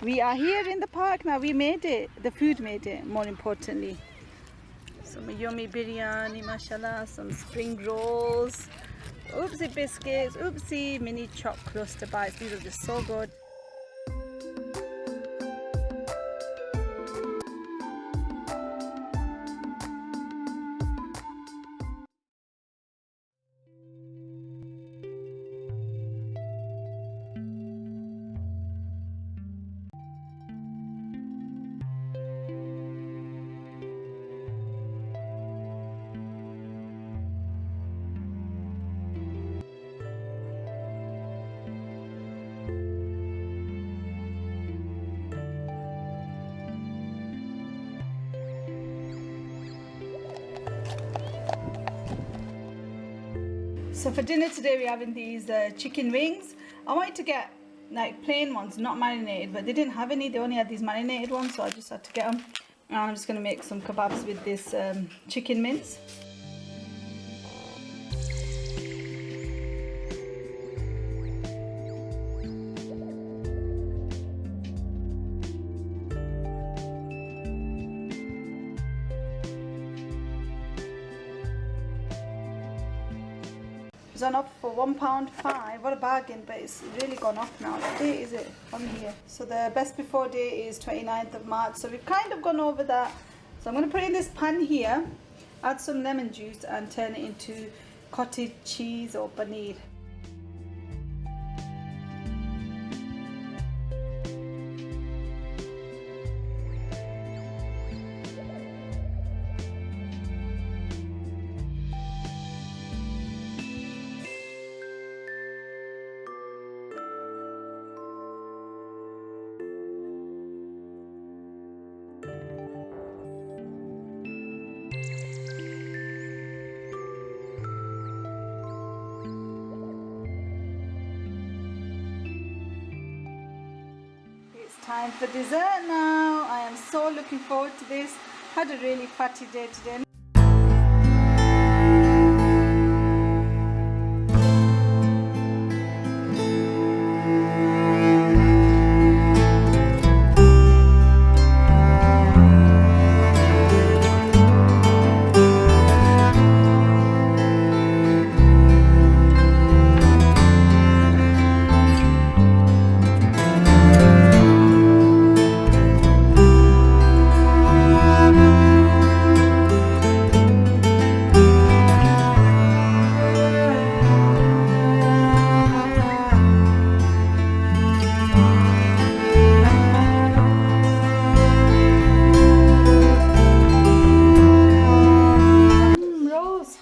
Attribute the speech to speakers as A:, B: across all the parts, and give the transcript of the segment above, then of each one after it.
A: We are here in the park now. We made it. The food made it, more importantly. Some yummy biryani, mashallah, some spring rolls, oopsie biscuits, oopsie mini choc cluster bites. These are just so good. So for dinner today we're having these chicken wings. I wanted to get like plain ones, not marinated, but they didn't have any. They only had these marinated ones, so I just had to get them. And I'm just going to make some kebabs with this chicken mince. It's on offer for £1.5. What a bargain, but it's really gone off now. What date is it on here? So the best before date is 29th of March. So we've kind of gone over that. So I'm going to put it in this pan here, add some lemon juice and turn it into cottage cheese or paneer. Time for dessert now. I am so looking forward to this. Had a really fatty day today.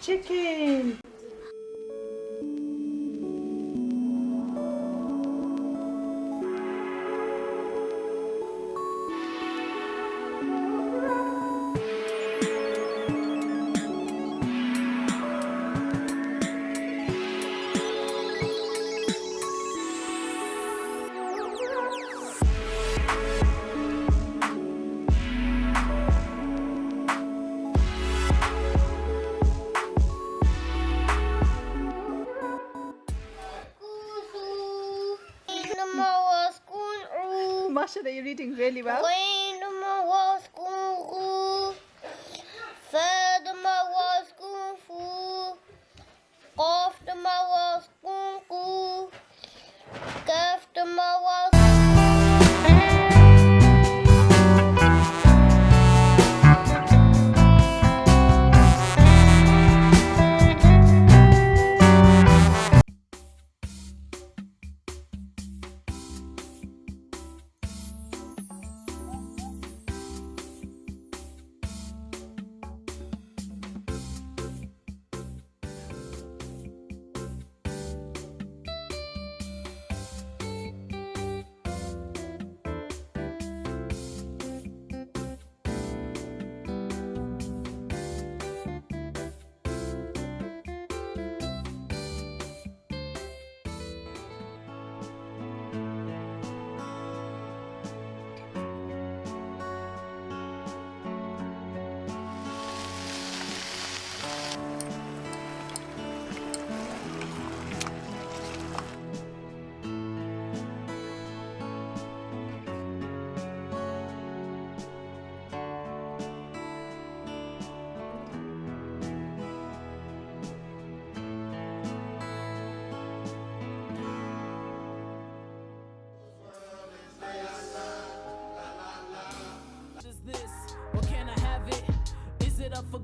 A: Chicken. Mashallah, you're reading really well.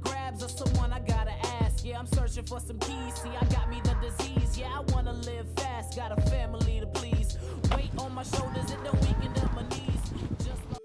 B: grabs or someone I gotta ask. Yeah, I'm searching for some keys. See, I got me the disease. Yeah, I wanna live fast. Got a family to please. Weight on my shoulders, it don't weaken up my knees. Just like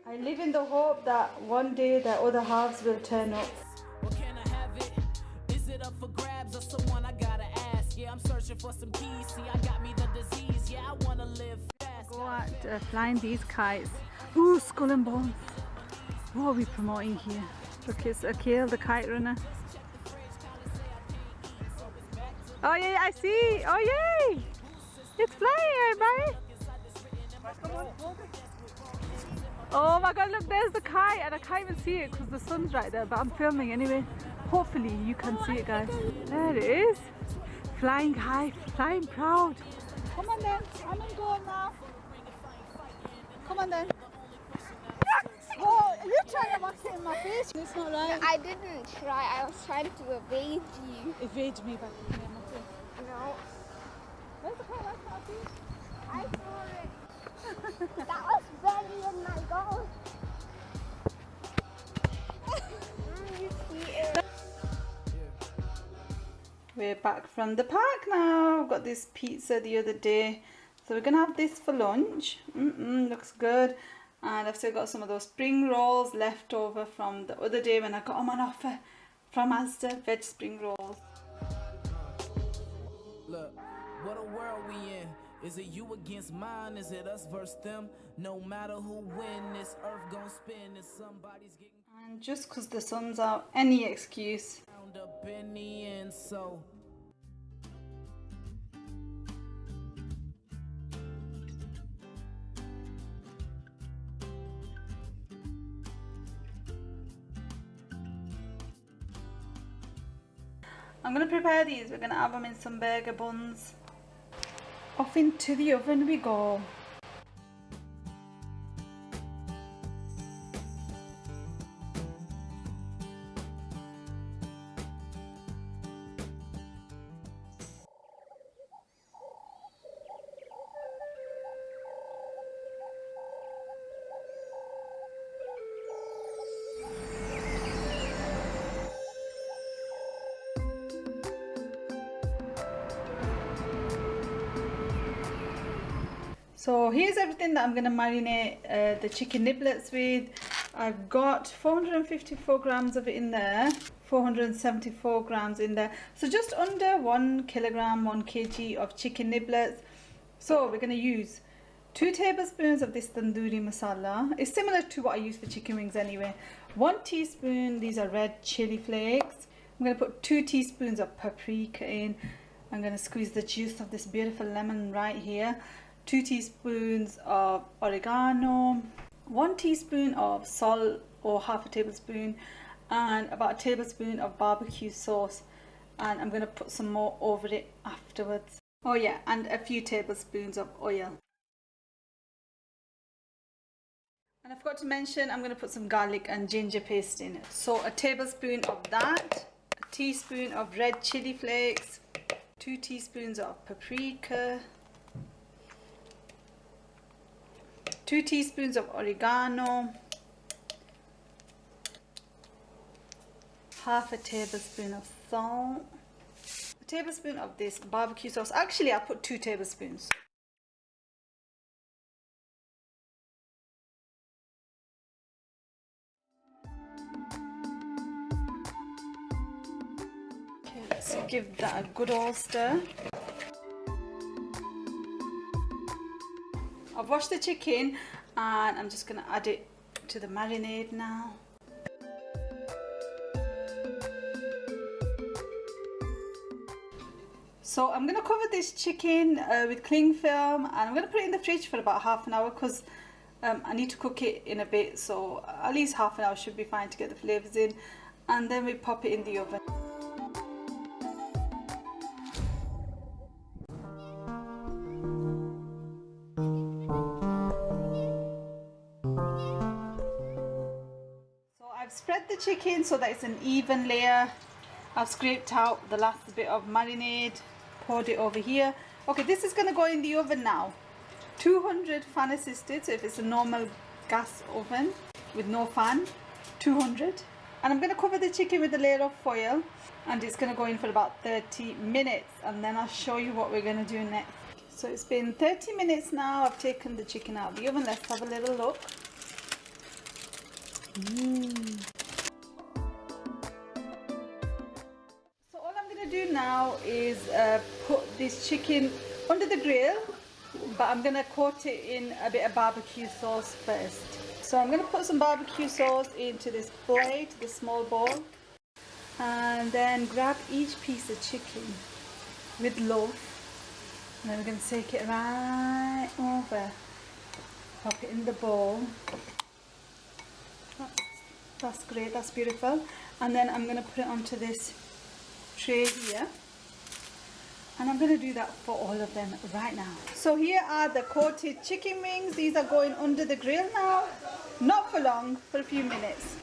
A: I live in the hope that one day the other halves will turn up.
B: or can I have it? Is it up for grabs or someone I gotta ask? Yeah, I'm searching for some keys. See, I got me the disease. Yeah, I wanna live fast.
A: Go out flying these kites. Ooh, skull and bones. What are we promoting here? Look, it's Akil, the kite runner. Oh yeah, I see. Oh yay! It's flying, everybody. Oh my god, look, there's the kite, and I can't even see it because the sun's right there, but I'm filming anyway. Hopefully you can see it, guys. There it is. Flying high, flying proud. Come on then, I'm on go now. Come on then. Oh, you're trying to wax it in my face. It's not right.
C: I didn't try. I was trying to evade you.
A: Evade me back here.
C: No.
A: Where's the kite? I can't see it.
C: I saw it. That was very in my goal. You see it.
A: We're back from the park now. Got this pizza the other day, so we're gonna have this for lunch. Looks good. And I've still got some of those spring rolls left over from the other day when I got them on offer from Asda, veg spring rolls.
B: Look, what a world we in. Is it you against mine? Is it us versus them? No matter who win, this earth gon' spin. If somebody's getting
A: And just because the sun's out, any excuse.
B: bound up in the end, so
A: I'm going to prepare these. We're going to have them in some burger buns. Off into the oven we go. So here's everything that I'm going to marinate the chicken niblets with. I've got 454 grams of it in there, 474 grams in there. So just under 1 kilogram, 1 kg of chicken niblets. So we're going to use 2 tablespoons of this tandoori masala. It's similar to what I use for chicken wings anyway. 1 teaspoon, these are red chili flakes. I'm going to put 2 teaspoons of paprika in. I'm going to squeeze the juice of this beautiful lemon right here. 2 teaspoons of oregano, 1 teaspoon of salt or half a tablespoon, and about a tablespoon of barbecue sauce. And I'm going to put some more over it afterwards. Oh yeah, and a few tablespoons of oil. And I forgot to mention, I'm going to put some garlic and ginger paste in it. So a tablespoon of that, a teaspoon of red chili flakes, 2 teaspoons of paprika, 2 teaspoons of oregano, half a tablespoon of salt, tablespoon of this barbecue sauce. Actually, I put 2 tablespoons. Okay, let's give that a good old stir. I've washed the chicken and I'm just going to add it to the marinade now. So I'm going to cover this chicken with cling film, and I'm going to put it in the fridge for about half an hour because I need to cook it in a bit, so at least half an hour should be fine to get the flavours in, and then we pop it in the oven. So I've spread the chicken so that it's an even layer. I've scraped out the last bit of marinade, poured it over here. Okay, this is going to go in the oven now. 200 fan assisted, so if it's a normal gas oven with no fan, 200. And I'm going to cover the chicken with a layer of foil, and it's going to go in for about 30 minutes, and then I'll show you what we're going to do next. So it's been 30 minutes now. I've taken the chicken out of the oven. Let's have a little look. Do now is put this chicken under the grill, but I'm going to coat it in a bit of barbecue sauce first. So I'm going to put some barbecue sauce into this plate, this small bowl, and then grab each piece of chicken with love, and then we're going to take it right over, pop it in the bowl. That's great, that's beautiful. And then I'm going to put it onto this tray here, and I'm going to do that for all of them right now. So here are the coated chicken wings. These are going under the grill now, not for long, for a few minutes.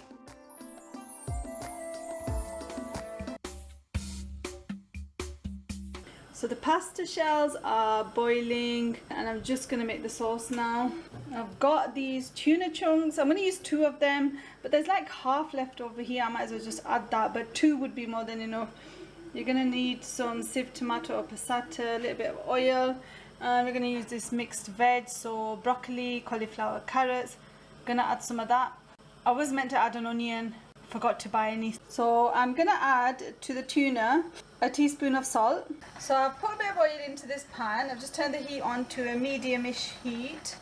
A: So the pasta shells are boiling, and I'm just going to make the sauce now. I've got these tuna chunks. I'm going to use 2 of them, but there's like half left over here. I might as well just add that, but 2 would be more than enough. You're going to need some sieved tomato or passata, a little bit of oil, and we're going to use this mixed veg, so broccoli, cauliflower, carrots. I'm going to add some of that. I was meant to add an onion, forgot to buy any. So I'm going to add to the tuna a teaspoon of salt. So I've put a bit of oil into this pan. I've just turned the heat on to a medium-ish heat.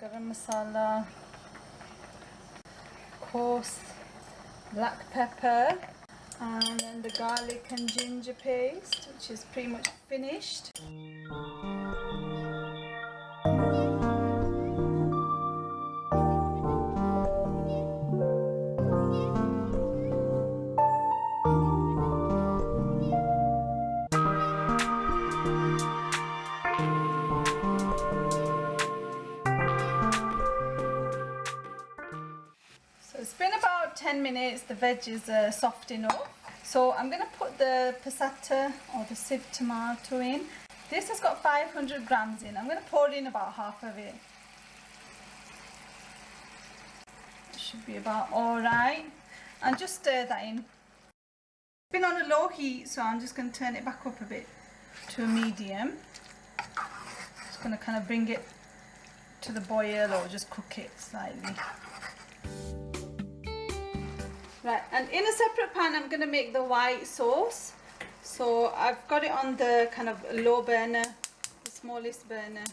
A: Garam masala, coarse black pepper, and then the garlic and ginger paste, which is pretty much finished. So it's been about 10 minutes, the veg is soft enough. So I'm going to put the passata or the sieved tomato in. This has got 500 grams in. I'm going to pour in about half of it. Should be about alright. And just stir that in. It's been on a low heat, so I'm just going to turn it back up a bit to a medium. Just going to kind of bring it to the boil or just cook it slightly. Right, and in a separate pan I'm going to make the white sauce. So I've got it on the kind of low burner, the smallest burner.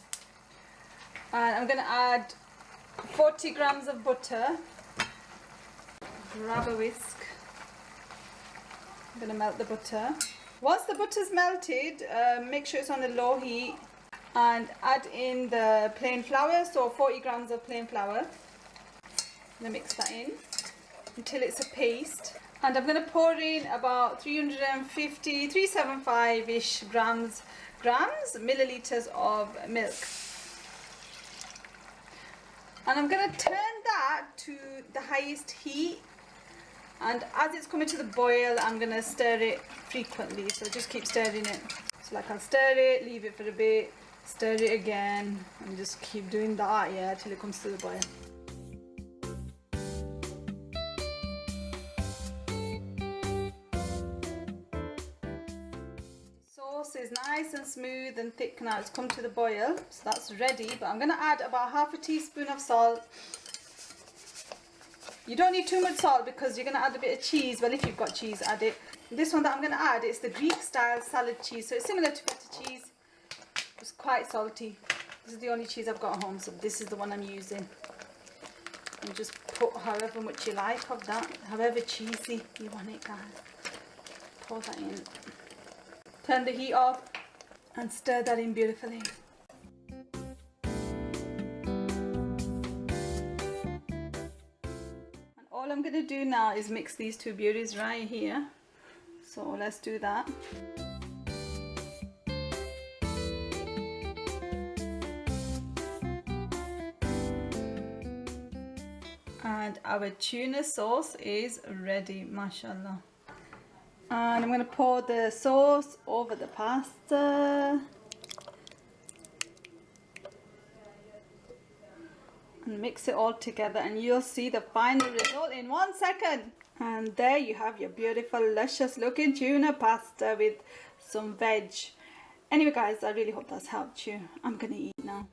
A: And I'm going to add 40 grams of butter. Grab a whisk. I'm going to melt the butter. Once the butter's melted, make sure it's on a low heat and add in the plain flour, so 40 grams of plain flour. I'm going to mix that in until it's a paste, and I'm going to pour in about 375-ish milliliters of milk, and I'm going to turn that to the highest heat, and as it's coming to the boil I'm going to stir it frequently, so just keep stirring it. So like I'll stir it, leave it for a bit, stir it again, and just keep doing that, yeah, till it comes to the boil. sauce is nice and smooth and thick now. It's come to the boil, so that's ready. But I'm going to add about half a teaspoon of salt. You don't need too much salt because you're going to add a bit of cheese. Well, if you've got cheese, add it. This one that I'm going to add is the Greek style salad cheese. So it's similar to feta cheese. It's quite salty. This is the only cheese I've got at home, so this is the one I'm using. And just put however much you like of that, however cheesy you want it, guys. Pour that in. Turn the heat off and stir that in beautifully. And all I'm going to do now is mix these two beauties right here. So let's do that. And our tuna sauce is ready, mashallah. And I'm going to pour the sauce over the pasta. And mix it all together and you'll see the final result in 1 second. And there you have your beautiful, luscious looking tuna pasta with some veg. Anyway guys, I really hope that's helped you. I'm going to eat now.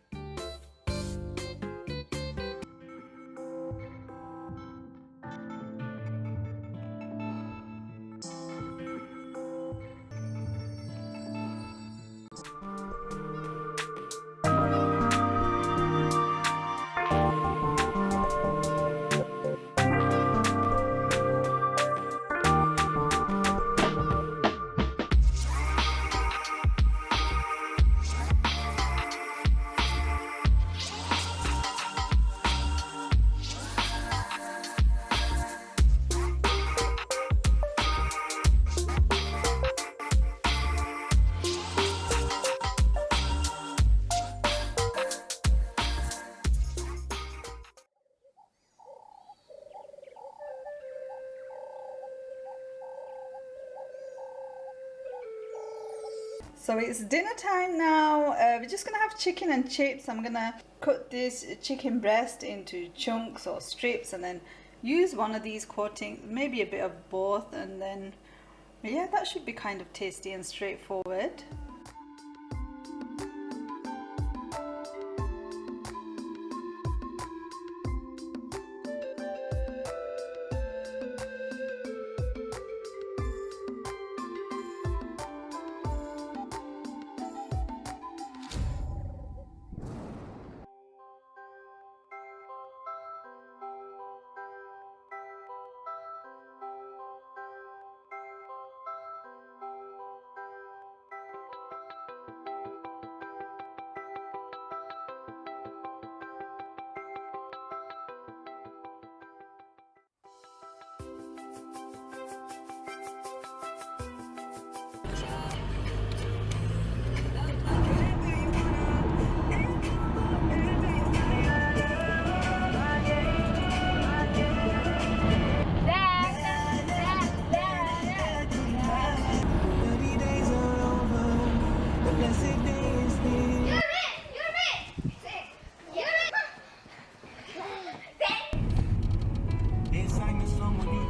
A: So it's dinner time now. We're just gonna have chicken and chips. I'm gonna cut this chicken breast into chunks or strips and then use one of these coatings, maybe a bit of both, and then yeah, that should be kind of tasty and straightforward.
D: It's like the song when you